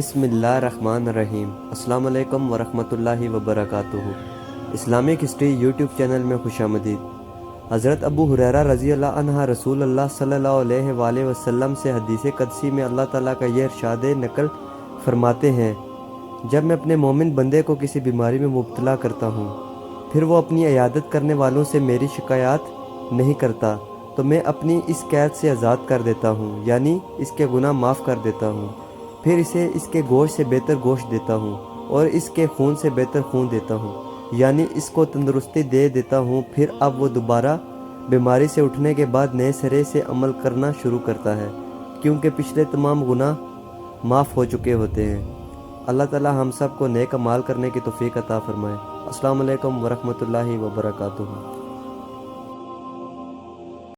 بسم اللہ الرحمن الرحیم۔ السلام علیکم ورحمۃ اللہ وبرکاتہ۔ اسلامک ہسٹری یوٹیوب چینل میں خوش آمدید۔ حضرت ابوہریرہ رضی اللہ عنہ رسول اللہ صلی اللہ علیہ وآلہ وسلم سے حدیث قدسی میں اللہ تعالیٰ کا یہ ارشاد نقل فرماتے ہیں، جب میں اپنے مومن بندے کو کسی بیماری میں مبتلا کرتا ہوں، پھر وہ اپنی عیادت کرنے والوں سے میری شکایات نہیں کرتا، تو میں اپنی اس قید سے آزاد کر دیتا ہوں، یعنی اس کے گناہ معاف کر دیتا ہوں، پھر اسے اس کے گوشت سے بہتر گوشت دیتا ہوں اور اس کے خون سے بہتر خون دیتا ہوں، یعنی اس کو تندرستی دے دیتا ہوں۔ پھر اب وہ دوبارہ بیماری سے اٹھنے کے بعد نئے سرے سے عمل کرنا شروع کرتا ہے، کیونکہ پچھلے تمام گناہ معاف ہو چکے ہوتے ہیں۔ اللہ تعالی ہم سب کو نیک اعمال کرنے کی توفیق عطا فرمائے۔ السلام علیکم ورحمۃ اللہ وبرکاتہ۔